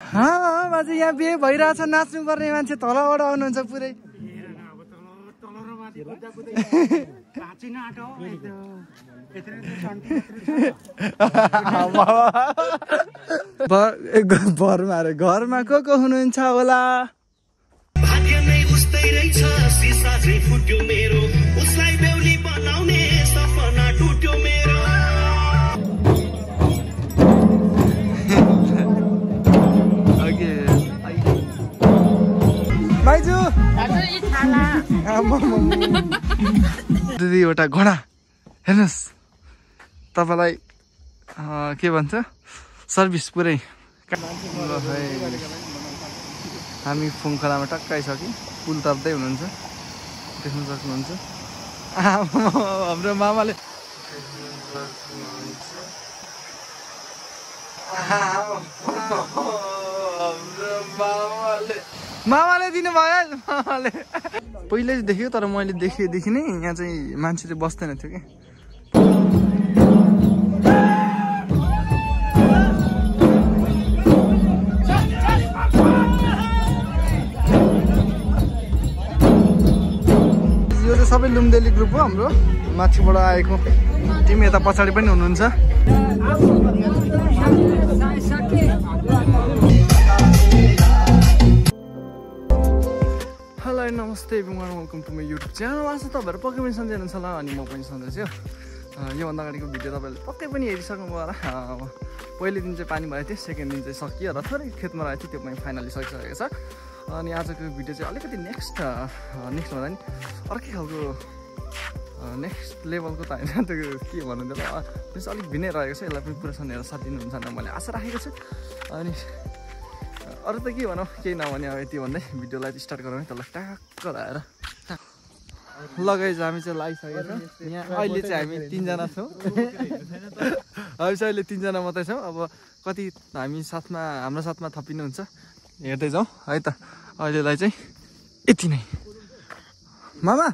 बाजे यहाँ बिहे भइरहेछ नाच्नु पर्ने मान्छे तलबाट आउनुहुन्छ पुरै घरमा को हुनुहुन्छ होला दुईवटा घोडा हेर्नुहोस् तपाईलाई के भन्छ सर्भिस पुरै हामी फुङखोलामा टक्क आइसक्यौँ पुल तर्दै हुनुहुन्छ देख्न सक्नुहुन्छ हाम्रो मामाले मामाले दिनुभयो मामाले पहिले देख्यो तर मैले देखेदेखि नै यहाँ चाहिँ मान्छे चाहिँ बस्दैन थियो कि यो चाहिँ सबै लुम्देली ग्रुप हो हाम्रो माथिबाट आएको टिम यता पछाडि पनि हुनुहुन्छ हेलो नमस्ते everyone welcome to my YouTube channel आज तपाईँहरू पक्कै पनि सम्झिनुहुन्छ होला अनि म पनि सम्झिन्छु योभन्दा अगाडिको भिडियो तपाईँहरूले पक्कै पनि हेरिसक्नु भयो होला पहिलो दिन चाहिँ पानी भएको थियो सेकेन्ड दिन चाहिँ सकियो र थोरै खेतमा रहेको थियो त्यो पनि फाइनली सकिसकेको छ अनि आजको भिडियो चाहिँ अलिकति नेक्स्ट भन्दा नि अर्कै खालको नेक्स्ट लेभलको त होइन त्यो के भन्नु त्यसलाई त्यो चाहिँ अलिक भिन्नै रहेको छ यसलाई पनि पुरा सुनेर साथ दिनुहुन्छ भनेर मैले आशा राखेको छु अनि अरू त के भनौँ केही नभने अब यति भन्दै भिडियोलाई स्टार्ट गरौँ त्यसलाई ट्याक्क लगाएर लगाइज हामी चाहिँ लगाइसकेको छौँ यहाँ अहिले चाहिँ हामी तिनजना छौँ हामी चाहिँ अहिले तिनजना मात्रै छौँ अब कति हामी साथमा हाम्रो साथमा थपिनुहुन्छ हेर्दै जाउँ है त अहिलेलाई चाहिँ यति नै मामा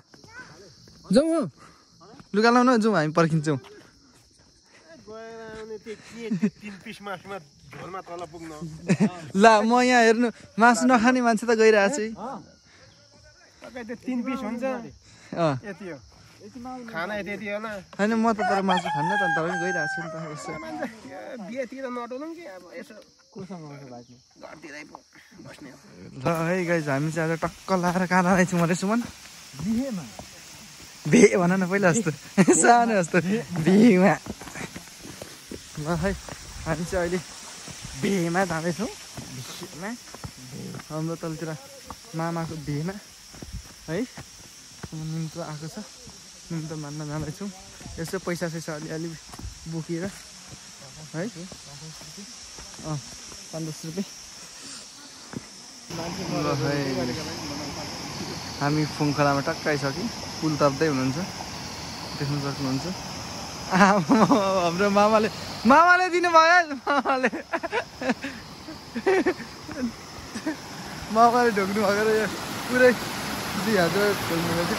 जाउँ हो लुगा लाउनु जाउँ हामी पर्खिन्छौँ ल म यहाँ हेर्नु मासु नखाने मान्छे त गइरहेको छु होइन म त तर मासु खान्न त तर पनि गइरहेको छु नि त ल है गाइज हामी चाहिँ आज टक्क लाएर कहाँ लाँदैछौँ मैले सुमन भे भन न पहिला जस्तो सानो जस्तो भेमा ल है हामी चाहिँ अहिले भेमा जाँदैछौँ भेमा हाम्रो तलतिर मामाको भेमा है निम्तो आएको छ निम्तो मान्न जाँदैछौँ यसो पैसा सैसा अलिअलि बोकेर है 5-10 रुपियाँ हामी फुङखोलामा टक्क आइसक्यौँ पुल तर्दै हुनुहुन्छ देख्न सक्नुहुन्छ हाम्रो मामाले दिनुभयो मामाले ढोक्नु भएको र यो पुरै 2000 खोल्नु थियो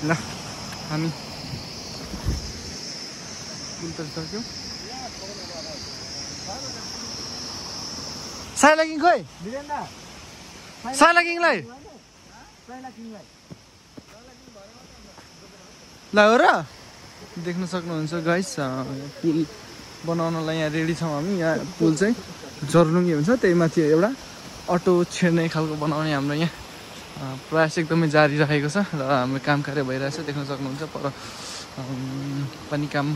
ल हामी पुल तर्सक्यौँ साइला किङ खोइ साइला किङलाई ल हो र देख्न सक्नुहुन्छ गाइस पुल बनाउनलाई यहाँ रेडी छौँ हामी यहाँ पुल चाहिँ जर्लुङ्गे हुन्छ त्यही माथि एउटा अटो छिर्ने खालको बनाउने हाम्रो यहाँ प्रयास एकदमै जारी राखेको छ र हाम्रो काम कार्य भइरहेछ देख्न सक्नुहुन्छ पर पनि काम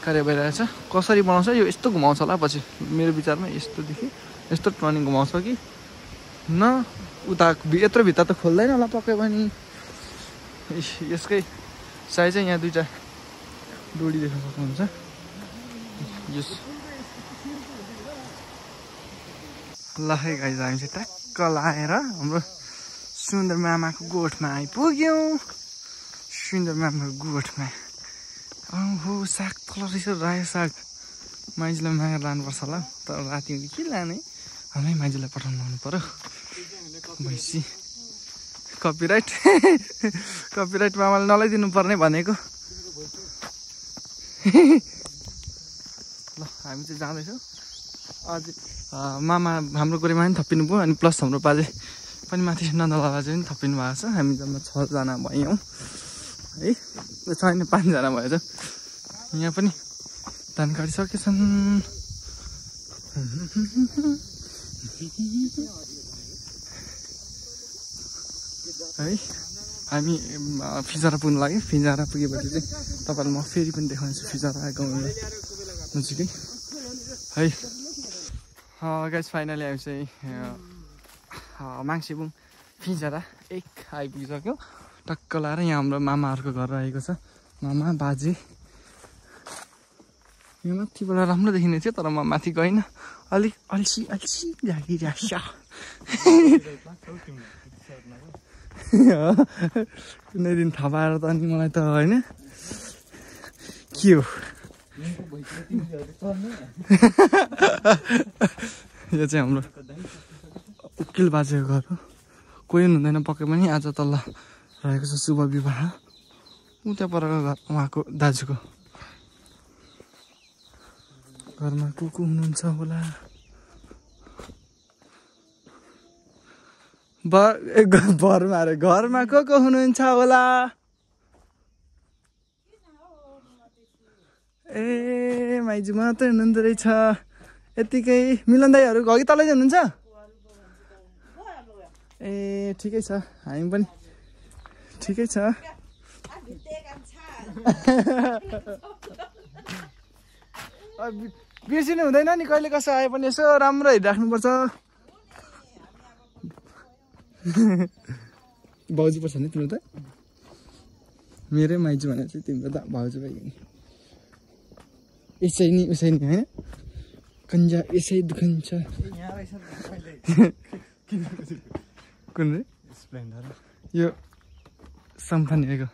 कार्य भइरहेछ कसरी बनाउँछ यो यस्तो घुमाउँछ होला पछि मेरो विचारमा यस्तोदेखि यस्तो टर्निङ घुमाउँछ कि न उता यत्रो भित्र त खोल्दैन होला पक्कै पनि यसकै साइज चाहिँ यहाँ दुईवटा डोरी देख्न सक्नुहुन्छ यस ल है गाइज हामी चाहिँ ट्याक्क लाएर हाम्रो सुन्दर मामाको गोठमा आइपुग्यौँ सुन्दर मामाको गोठमा हो साग तल रहेछ रायो साग माइजूलाई मागेर लानुपर्छ होला तर राति के लाने हाम्रै माइजूलाई पठाउनु लानु पऱ्यो भैँसी कपिराइट मामाले नलाइदिनु पर्ने भनेको ल हामी चाहिँ जाँदैछौँ अझै मामा हाम्रो गोरेमा पनि थपिनु भयो अनि प्लस हाम्रो बाजे पनि माथि नन्दला बाजे पनि थपिनु भएको छ हामी जम्मा 6 जना भयौँ है छैन 5 जना भएछ यहाँ पनि धान काटिसकेछन् है हामी फिजारा पुग्नु लाग्यो फिजारा पुगेपछि चाहिँ तपाईँलाई म फेरि पनि देखाउँछु फिजारा गाउँ नजिकै है गाइस फाइनली हामी चाहिँ माङ्सेबुङ फिजारा एक आइपुगिसक्यो टक्क लाएर यहाँ हाम्रो मामाहरूको घर रहेको छ मामा बाजे यो माथिबाट राम्रो देखिने थियो तर म माथि गइनँ अलिक अल्छी अल्छी लागिरहेछ कुनै दिन थाहा पाएर त अनि मलाई त होइन के हो यो चाहिँ हाम्रो उकिल बाजेको घर हो कोही हुँदैन पक्कै पनि आज तल रहेको छ शुभ विवाह उता परको घर उहाँको दाजुको घरमा को हुनुहुन्छ होला घरमा को हुनुहुन्छ होला ए माइजू मात्रै हुनुहुँदो रहेछ यतिकै मिलन दाईहरू अघि तलै हुनुहुन्छ ए ठिकै छ हामी पनि ठिकै छ बिर्सिनु हुँदैन नि कहिले कसो आए पनि यसो राम्रो हेरिराख्नुपर्छ भाउजू पर्छ नि तिम्रो त मेरै माइजू भने चाहिँ तिम्रो त भाउजू भयो नि यसै नि उसै नि होइन कन्जा यसै दुखन्छ कुन रे यो सम्फानीको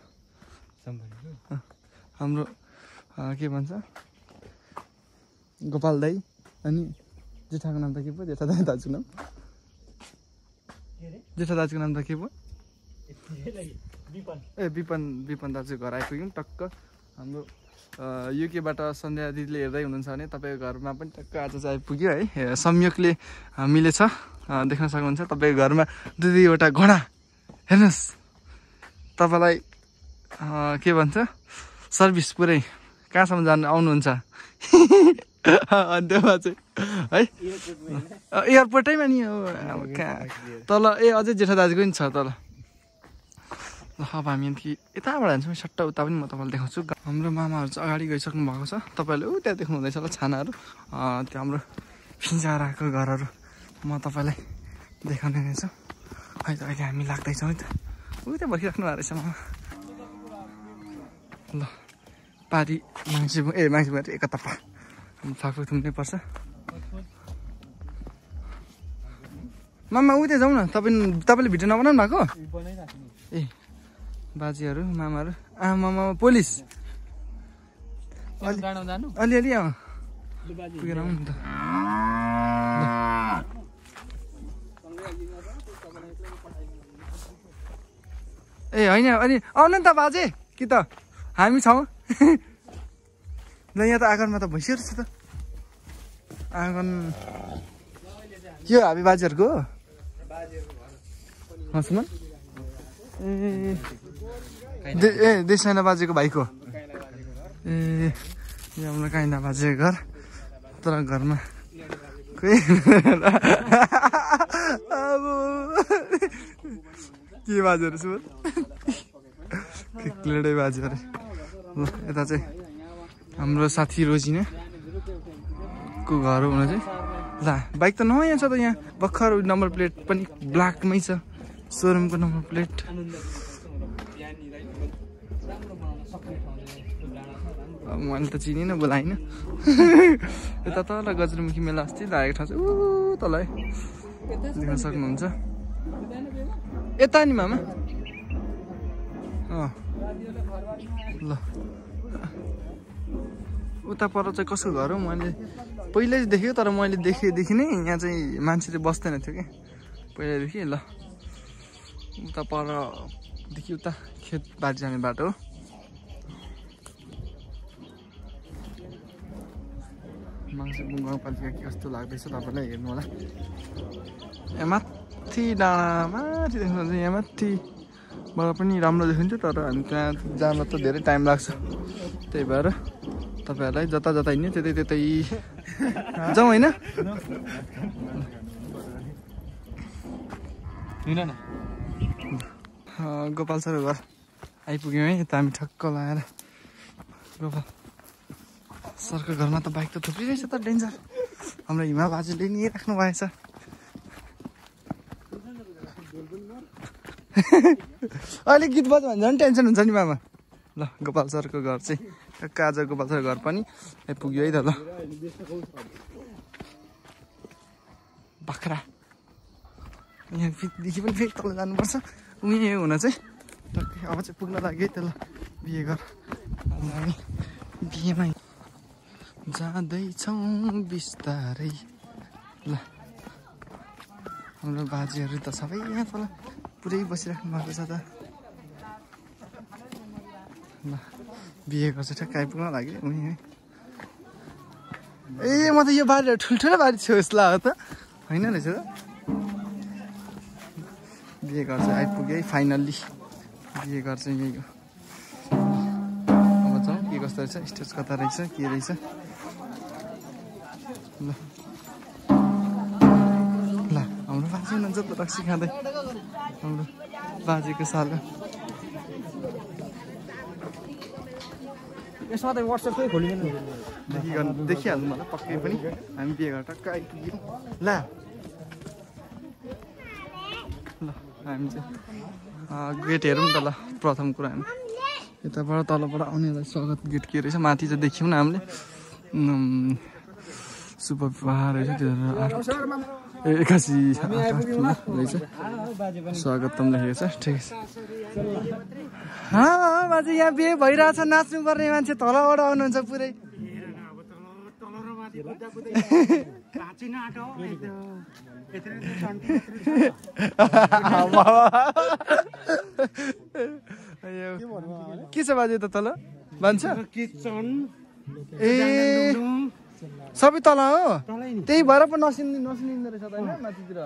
हाम्रो के भन्छ गोपाल दाई अनि जेठाको नाम त के पो जेठा दाजुको नाम जेठा दाजुको नाम त के पो ए विपन दाजु घर आइपुग्यौँ टक्क हाम्रो युकेबाट सन्ध्या दिदीले हेर्दै हुनुहुन्छ भने तपाईँको घरमा पनि टक्क आज चाहिँ आइपुग्यो है संयोगले मिलेछ देख्न सक्नुहुन्छ तपाईँको घरमा 2-2वटा घोडा हेर्नुहोस् तपाईँलाई के भन्छ सर्भिस पुरै कहाँसम्म जानु आउनुहुन्छ अन्त्यमा चाहिँ है एयरपोर्टैमा नि तल ए अझै जेठा दाजुको नि छ तल ल अब हामी यताबाट जान्छौँ सट्टा उता पनि म तपाईँलाई देखाउँछु हाम्रो मामाहरू चाहिँ अगाडि गइसक्नु भएको छ तपाईँले त्यहाँ देख्नु हुँदैछ होला छानाहरू त्यो हाम्रो फिजाराको घरहरू म तपाईँलाई देखाउने रहेछु है त अहिले हामी लाग्दैछौँ है त त्यहाँ बसिराख्नु भएको रहेछ मामा ल पारी मान्छे एकतर्फ फाकफुक थुम्नै पर्छ मामा उतै जाउँ न तपाईँले भिडियो नबनाउनु भएको ए बाजेहरू मामाहरू मामा पुलिस अलिअलि पुगेर आउनु नि त ए होइन अनि आउनु नि त बाजे कि त हामी छौँ ल यहाँ त आँगनमा त भइसकेको छ त आँगन यो हामी बाजेहरूको हो सुन ए देसाइना बाजेको भाइको ए यो हाम्रो काइना बाजेको घर तर घरमा कोही अब के बाजेहरू छु क्लेडै बाजे अरे ल यता चाहिँ हाम्रो साथी रोजिना को घर हो हुन चाहिँ ल बाइक त नयाँ छ त यहाँ भर्खर नम्बर प्लेट पनि ब्ल्याकमै छ सोरुमको नम्बर प्लेट मैले त चिनिनँ बोलाइन यता तल गजलमुखी मेला अस्ति लागेको ठाउँ चाहिँ ऊ तल है देख्न सक्नुहुन्छ यता नि मामा ल उता पर चाहिँ कसको घर हो मैले पहिल्यै देखेँ तर मैले देखेदेखि नै यहाँ चाहिँ मान्छे चाहिँ बस्दैन थियो क्या पहिल्यैदेखि ल उता परदेखि उता खेतबारी जाने बाटो हो मङ्सिरबुङ गाउँपालिका के कस्तो लाग्दैछ तपाईँलाई हेर्नु होला। यहाँ माथि डाँडा माथि देख्नुहुन्छ, यहाँ माथिबाट पनि राम्रो देखिन्छ, तर हामी त्यहाँ जान त धेरै टाइम लाग्छ। त्यही भएर तपाईँहरूलाई जता जता हिँड्ने त्यतै जाउँ होइन। गोपाल सरको घर आइपुग्यौँ है। यता हामी ठक्क लगाएर गोपाल सरको घरमा त बाइक त थुप्रै रहेछ त, डेन्जर। हाम्रो हिमा बाजुले नि राख्नु भएछ। अहिले गीत बज्यो भने झन् टेन्सन हुन्छ नि मामा। ल गोपाल सरको घर चाहिँ ठक्क आज गोपाल सरको घर पनि आइपुग्यो है त। ल बाख्रा यहाँदेखि पनि फेरि तल जानुपर्छ। उयो हुन चाहिँ टक्कै अब चाहिँ पुग्न लाग्यो त। ल बिहे घर हामी बिहेमा जाँदैछौँ बिस्तारै। ल हाम्रो बाजेहरू त सबै यहाँ तल पुरै बसिराख्नु भएको छ त। ल बिहे घर चाहिँ ठ्याक्क आइपुग्न लाग्यो उनी है। ए म त यो बारीहरू ठुल्ठुलो बारी छु जस्तो लाग्यो त, होइन रहेछ त। बिहे घर चाहिँ आइपुग्यो है फाइनल्ली। बिहे घर चाहिँ यही हो। अब जाउँ के कस्तो रहेछ, स्टेज कता रहेछ के रहेछ। ल ल हाम्रो बाजे हुनुहुन्छ त रक्सी खाँदै, हाम्रो बाजेको सालो। यसमा त वाट्सएपै खोलिँदैन, देखिहाल्नु मलाई पक्कै पनि। हामी बिहे घर टक्क आइपुग्यौँ। ल ल हामी चाहिँ गेट हेरौँ त। ल प्रथम कुरा हामी यताबाट तलबाट आउनेलाई स्वागत गेट के रहेछ माथि चाहिँ देख्यौँ न हामीले। शुभ विवाह रहेछ, 2008 81 रहेछ। स्वागतम लेखेको छ, ठिक छ। बाजे यहाँ बिहे भइरहेछ, नाच्नु पर्ने मान्छे तलबाट आउनुहुन्छ पुरै। के छ बाजे त तल भन्छ? ए सबै तल हो, त्यही भएर पो नसिनिँदो रहेछ त होइन माथितिर।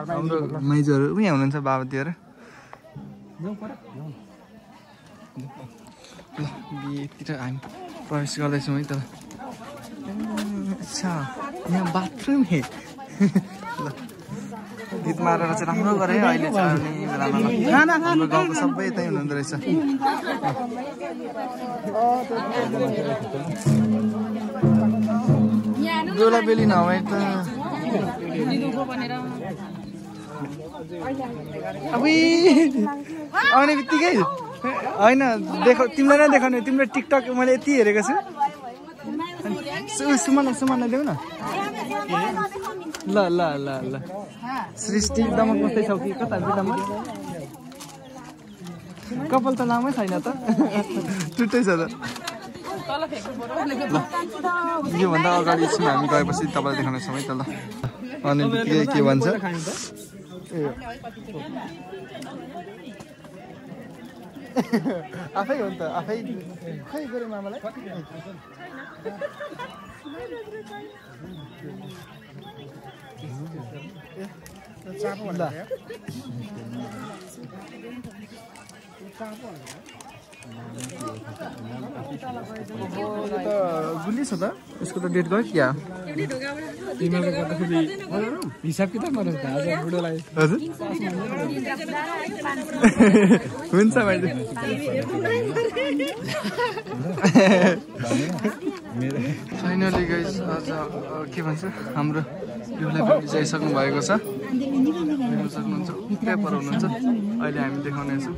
हाम्रो माइजूहरू पनि हुनुहुन्छ बाबातिर। ल बिहेतिर हामी प्रवेश गर्दैछौँ है त। अच्छा यहाँ बाथरुम हे। ल गीत मारेर चाहिँ राम्रो गरे अहिले चाहिँ हाम्रो गाउँको सबै यतै हुनुहुँदो रहेछ। बेला बेली नभए त आउने बित्तिकै होइन देख, तिमीलाई नै देखाउने। तिम्रो टिकटक मैले यति हेरेको छु। सुमन देऊ न। ल ल ल ल सृष्टि दमक कस्तै छौ कि कता बिदामा? कपाल त लामै छैन त, टुट्टै छ त। योभन्दा अगाडि एकछिन हामी गएपछि तपाईँलाई देखाउनेछौँ है त। ल अनि बित्तिकै के भन्छ, आफै हो नि त, आफै खै गरे मामालाई। गुल्ली छ त, यसको त डेट गयो क्या? हिसाब किताबमा बुढोलाई हजुर हुन्छ मैले फाइनली गाइस आज के भन्छ हाम्रो युलाई पनि जाइसक्नु भएको छ। हेर्नु सक्नुहुन्छ पेपर हुनुहुन्छ। अहिले हामी देखाउनेछौँ।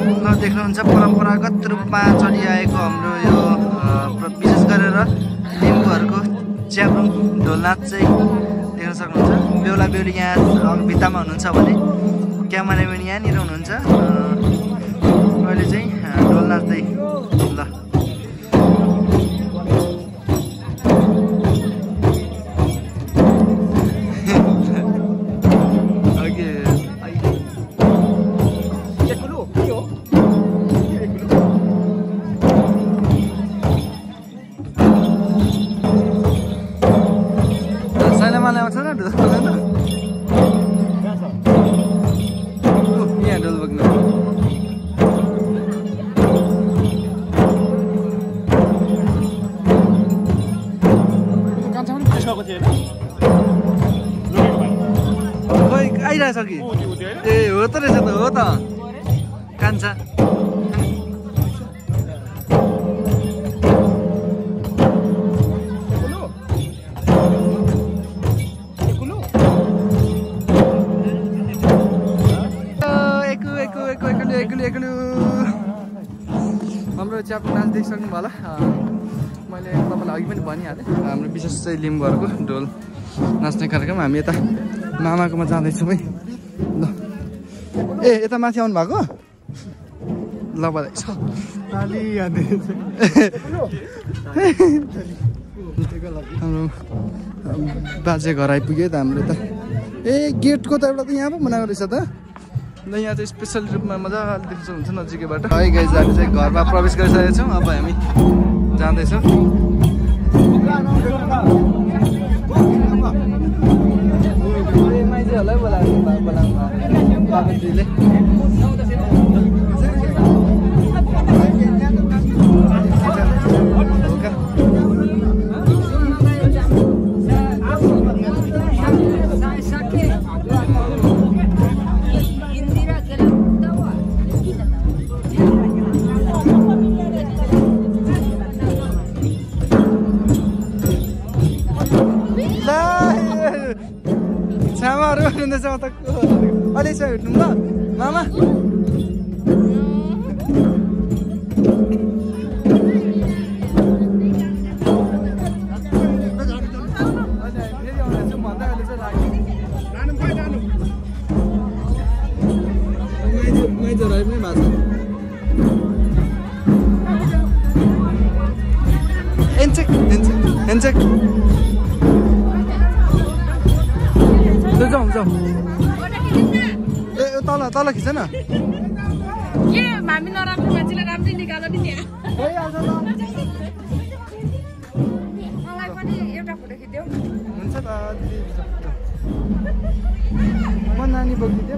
ल देख्नुहुन्छ परम्परागत रूपमा चलिआएको हाम्रो यो विशेष गरेर लिम्बूहरूको च्याब्रुङ ढोल नाच चाहिँ देख्न सक्नुहुन्छ। बेहुला बेहुली यहाँ भित्तामा हुनुहुन्छ भने क्यामेराम्यान यहाँनिर हुनुहुन्छ। अहिले चाहिँ ढोल नाच्दै ल आइरहेछ कि ए हो त रहेछ त हो त कान्छा हाम्रो च्याब्रुङ नाच देखिसक्नु भयो होला। मैले तपाईँलाई अघि पनि भनिहालेँ हाम्रो विशेष चाहिँ लिम्बूहरूको ढोल नाच्ने कार्यक्रम। हामी यता मामाकोमा जाँदैछौँ है। ल ए यता माथि आउनु भएको ल बधाई छ। हाम्रो बाजे घर आइपुग्यो त हाम्रो यता ए गेटको त एउटा त यहाँ पो बनाएको रहेछ त। ल यहाँ चाहिँ स्पेसल रूपमा मजाले देख्छ हुन्छ नजिकैबाट। है गाइज हामी चाहिँ घरमा प्रवेश गरिसकेका छौँ। अब हामी जाँदैछौँ। माइतीहरूलाई बोलाएको बाबुजीले छामाहरू हुँदैछ त अलि छ हिँड्नु ल मामा। जाउँ जाउँ ए तल तल खिच न के हामी नराम्रो मान्छेलाई राम्रै निकाल्नु नि त्यहाँ मलाई पनि एउटा फोटो खिच्देऊ हुन्छ त म नानी बोकिदिएँ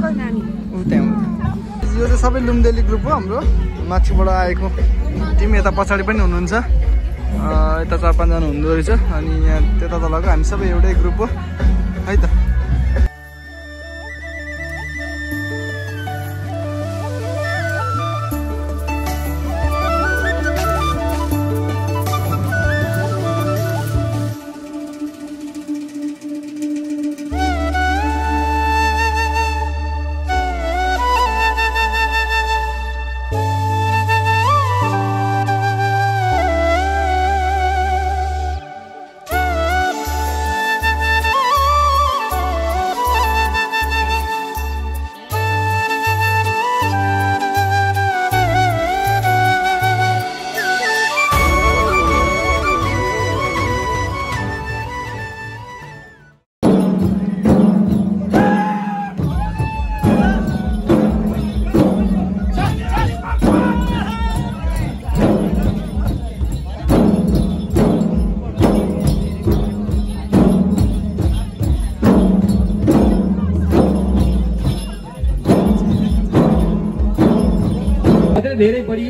कहाँ नानी ऊ त्यहाँ यो चाहिँ सबै लुम्देली ग्रुप हो हाम्रो माथिबाट आएको टिम। यता पछाडि पनि हुनुहुन्छ यता 4-5 जना हुँदो रहेछ अनि यहाँ त्यता तलको हामी सबै एउटै ग्रुप हो है त। धेरै बढी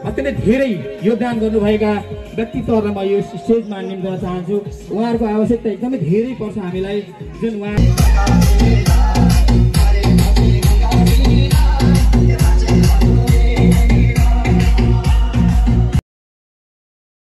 अत्यन्तै धेरै योगदान गर्नुभएका व्यक्तित्वहरूलाई म यो स्टेजमा निम्ताउन चाहन्छु। उहाँहरूको आवश्यकता एकदमै धेरै पर्छ हामीलाई जुन उहाँ